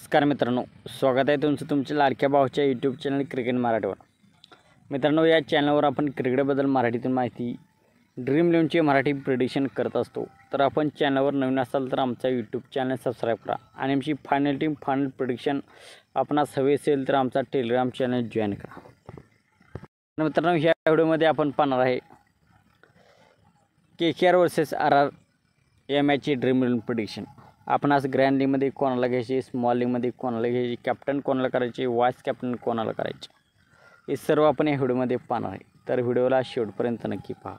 नमस्कार मित्रांनो, स्वागत आहे तुमचं तुमच्या लाडक्या भावाच्या यूट्यूब चॅनल क्रिकेट मराठीवर। मित्रांनो, या चॅनलवर आपण क्रिकेटबद्दल मराठीतून माहिती, ड्रीम 11चे मराठी प्रेडिक्शन करत असतो। तर आपण चॅनलवर नवीन असाल तर आमचा यूट्यूब चॅनल सबस्क्राईब करा आणि आमची फायनल टीम फायनल प्रेडिक्शन आपणास हवे असेल तर आमचा टेलिग्राम चॅनल जॉईन करा। मित्रांनो, ह्या व्हिडिओमध्ये आपण पाहणार आहे KKR वर्सेस RR या मॅचची ड्रीम 11 प्रेडिक्शन। आपणास ग्रँड लीगमध्ये कोणाला घ्यायचे, स्मॉल लीगमध्ये कोणाला घ्यायचे, कॅप्टन कोणाला करायचे, वाईस कॅप्टन कोणाला करायचे, हे सर्व आपण या व्हिडिओमध्ये पाहणार आहे। तर व्हिडिओला शेवटपर्यंत नक्की पहा।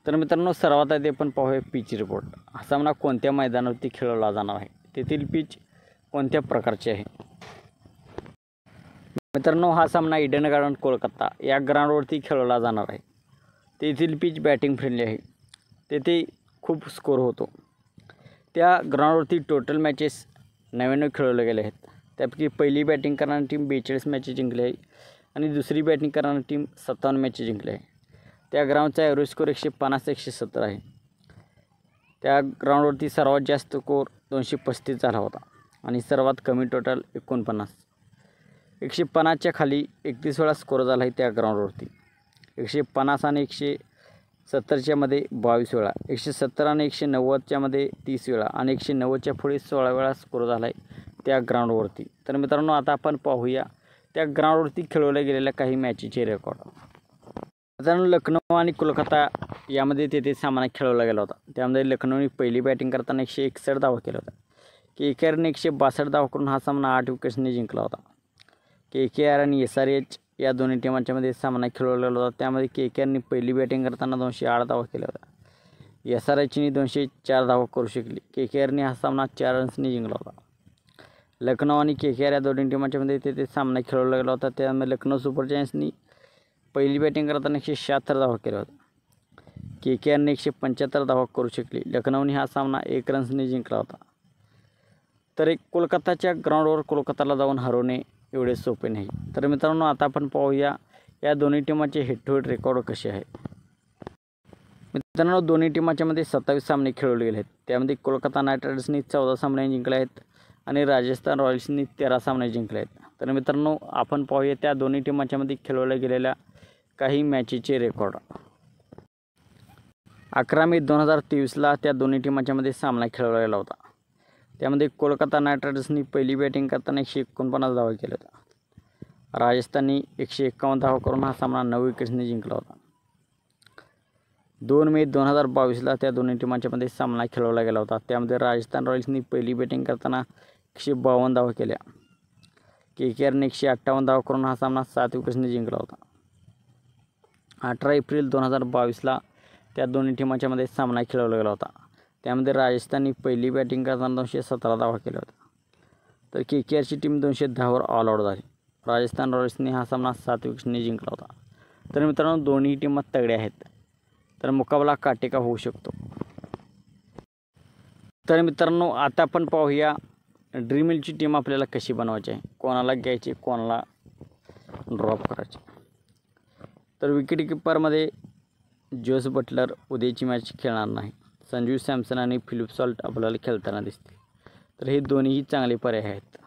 तर मित्रांनो, सर्वात आधी आपण पाहूया पिच रिपोर्ट। हा सामना कोणत्या मैदानावरती खेळवला जाणार आहे, तेथील पिच कोणत्या प्रकारचे आहे। मित्रांनो, हा सामना ईडन गार्डन कोलकाता या ग्राउंडवरती खेळवला जाणार आहे। तेथील पिच बॅटिंग फ्रेंडली आहे, तेथे खूप स्कोर होतो। त्या ग्राउंडवरती टोटल मॅचेस 99 खेळवले गेले आहेत। त्यापैकी पहिली बॅटिंग करणारी टीम 42 मॅचेस जिंकली आहे आणि दुसरी बॅटिंग करणारी टीम 57 मॅचेस जिंकली आहे। त्या ग्राउंडचा ॲव्हरेज स्कोर 150-170 आहे। त्या ग्राउंडवरती सर्वात जास्त स्कोर 235 झाला होता आणि सर्वात कमी टोटल 49। 150च्या खाली 31 वेळा स्कोर झाला आहे त्या ग्राउंडवरती। 150 आणि 170च्या मध्ये 22 वेळा, 170 आणि 190च्या मध्ये 30 वेळा आणि 190च्या पुढे 16 वेळा स्कोर झाला आहे त्या ग्राउंडवरती। तर मित्रांनो, आता आपण पाहूया त्या ग्राउंडवरती खेळवल्या गेलेल्या काही मॅचेसचे रेकॉर्ड। मित्रांनो, लखनौ आणि कोलकाता यामध्ये तेथे सामना खेळवला गेला होता। त्यामध्ये लखनौने पहिली बॅटिंग करताना 161 धावा केल्या होत्या। KKRने 162 धावा करून हा सामना 8 विकेट्सने जिंकला होता। KKR आणि SRH या दोन्ही टीमांच्या मध्ये सामना खेळवला गेला होता। त्यामध्ये KKRने पहिली बॅटिंग करताना 208 धावा केल्या होत्या। SRHने 204 धावा करू शकली। KKRने हा सामना 4 रन्सने जिंकला होता। लखनौ आणि KKR या दोन्ही टीमांच्या मध्ये तेथे सामना खेळवला गेला होता। त्यामध्ये लखनौ सुपर जायंट्सनी पहिली बॅटिंग करताना 176 धावा केल्या होत्या। KKRने 175 धावा करू शकली। लखनौने हा सामना 1 रन्सने जिंकला होता। तर कोलकाताच्या ग्राउंडवर कोलकाताला जाऊन हरवणे एवढे सोपे नाही। तर मित्रांनो, आता आपण पाहूया या दोन्ही टीमांचे हेड टू हेड रेकॉर्ड कसे आहे। मित्रांनो, दोन्ही टीमांच्या मध्ये 27 सामने खेळवले गेले आहेत। त्यामध्ये कोलकाता नाईट रायडर्सनी 14 सामने जिंकले आहेत आणि राजस्थान रॉयल्सनी 13 सामने जिंकले आहेत। तर मित्रांनो, आपण पाहूया त्या दोन्ही टीमांच्या मध्ये खेळवल्या गेलेल्या काही मॅचेसचे रेकॉर्ड। 11 मे 2023ला त्या दोन्ही टीमांच्या मध्ये सामना खेळवला गेला होता। त्यामध्ये कोलकाता नाईट रायडर्सनी पहिली बॅटिंग करताना 149 धावा केल्या होत्या। राजस्थाननी 151 धावा करून हा सामना 9 विकेट्सने जिंकला होता। 2 मे 2022ला त्या दोन्ही टीमांच्या मध्ये सामना खेळवला गेला होता। त्यामध्ये राजस्थान रॉयल्सनी पहिली बॅटिंग करताना 152 धावा केल्या। KKRने 158 धावा करून हा सामना 7 विकेट्सने जिंकला होता। 18 एप्रिल 2022ला त्या दोन्ही टीमांच्या मध्ये सामना खेळवला गेला होता। त्यामध्ये राजस्थाननी पहिली बॅटिंग करताना 217 धावा केल्या होत्या। तर KKRची टीम 210 वर ऑल आऊट झाली। राजस्थान रॉयल्सने हा सामना 7 विकेट्सने जिंकला होता। तर मित्रांनो, दोन्ही टीमा तगड्या आहेत, तर मुकाबला काटेका होऊ शकतो। तर मित्रांनो, आता आपण पाहूया ड्रीम 11ची टीम आपल्याला कशी बनवायची आहे, कोणाला घ्यायचे, कोणाला ड्रॉप करायचे। तर विकेट कीपरमध्ये जोस बटलर उद्याची मॅच खेळणार नाही। संजू सॅमसन आणि फिलिप सॉल्ट आपल्याला खेळताना दिसतील। तर हे दोन्हीही चांगले पर्याय आहेत।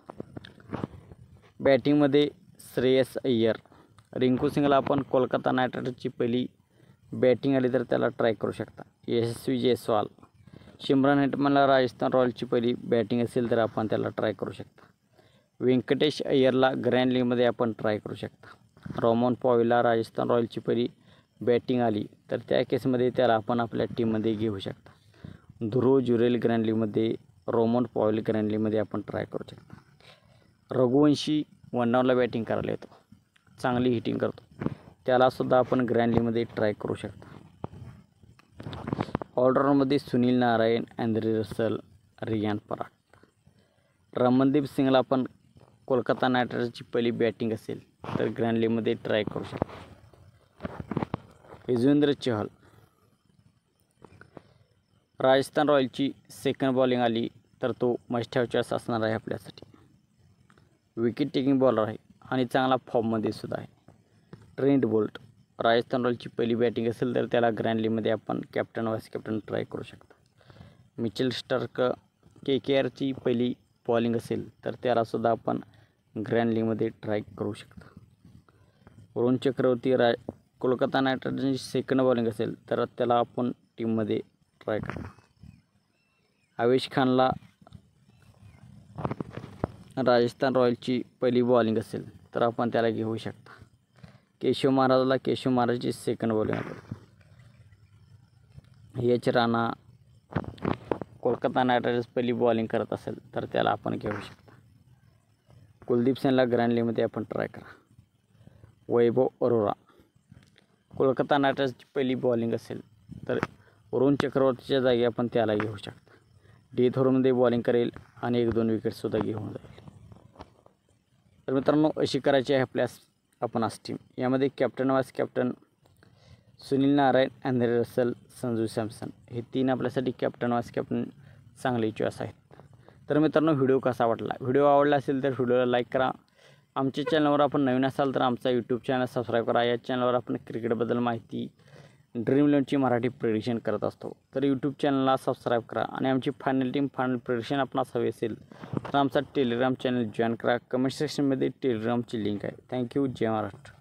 बॅटिंगमध्ये श्रेयस अय्यर, रिंकू सिंगला आपण कोलकाता नाईट रायडर्सची पहिली बॅटिंग आली तर त्याला ट्राय करू शकता। यशस्वी जयस्वाल, शिमरन हेटमनला राजस्थान रॉयल्सची पहिली बॅटिंग असेल तर आपण त्याला ट्राय करू शकता। व्यंकटेश अय्यरला ग्रँड लीगमध्ये आपण ट्राय करू शकता। रोमन पॉवेलला राजस्थान रॉयल्सची पहिली बॅटिंग आली तर त्या केसमध्ये त्याला आपण आपल्या टीममध्ये घेऊ शकता। ध्रुव जुरेल ग्रँड लीगमध्ये, रोमन पॉवेल ग्रँड लीगमध्ये आपण ट्राय करू शकता। रघुवंशी वनडाऊनला बॅटिंग करायला येतो, चांगली हिटिंग करतो, त्यालासुद्धा आपण ग्रँड लीगमध्ये ट्राय करू शकता। ऑलराऊंडमध्ये सुनील नारायण, अँद्रे रसल, रियान पराग, रमनदीप सिंगला आपण कोलकाता नाईट रायडर्सची पहिली बॅटिंग असेल तर ग्रँड लीगमध्ये ट्राय करू शकता। युजवेंद्र चहल, राजस्थान रॉयल्सची सेकंड बॉलिंग आली तर तो मस्ट हॅव चॉईस असणार आहे आपल्यासाठी। विकेट टेकिंग बॉलर आहे आणि चांगला फॉर्ममध्ये सुद्धा आहे। ट्रेंट बोल्ट, राजस्थान रॉयल्सची पहिली बॅटिंग असेल तर त्याला ग्रँड लीगमध्ये आपण कॅप्टन वाईस कॅप्टन ट्राय करू शकता। मिचेल स्टार्क, KKRची पहिली बॉलिंग असेल तर त्यालासुद्धा आपण ग्रँड लीगमध्ये ट्राय करू शकता. वरुण चक्रवर्ती कोलकाता नाईट रायडर्सची सेकंड बॉलिंग असेल तर त्याला आपण टीममध्ये ट्राय करा. आवेश खानला राजस्थान रॉयल्सची पहिली बॉलिंग असेल तर आपण त्याला घेऊ शकता. केशव महाराजची सेकंड बॉलिंग असेल. H Rana Kolkata night riders पहिली बॉलिंग करत असेल तर त्याला आपण घेऊ शकता. कुलदीप सेनला ग्रँड लीगमध्ये आपण ट्राय करा. वैभव अरोरा कोलकाता नाईट रायडर्सची पहिली बॉलिंग असेल तर वरुण चक्रवर्तीच्या जागी आपण त्याला घेऊ शकता. डेथ ओव्हरमध्ये बॉलिंग करेल आणि 1-2 विकेटसुद्धा घेऊन जाईल. तर मित्रांनो, अशी करायची आहे आपण आज टीम. यामध्ये captain vice captain Sunil Narine, Andre Russell, Sanju Samson हे 3 आपल्यासाठी कॅप्टन वाईस कॅप्टन चांगले चॉईस आहेत. तर मित्रांनो, व्हिडिओ कसा वाटला? व्हिडिओ आवडला असेल तर व्हिडिओला लाईक करा. आमच्या चॅनलवर आपण नवीन असाल तर आमचा यूट्यूब चॅनल सबस्क्राईब करा. या चॅनलवर आपण क्रिकेटबद्दल माहिती, ड्रीम 11ची मराठी प्रेडिक्शन करत असतो. तर यूट्यूब चॅनलला सबस्क्राईब करा. आणि आमची फायनल प्रेडिक्शन आपणास हवी असेल तर आमचा टेलिग्राम चॅनल जॉईन करा. कमेंट सेक्शनमध्ये टेलिग्रामची लिंक आहे. थँक्यू. जय महाराष्ट्र.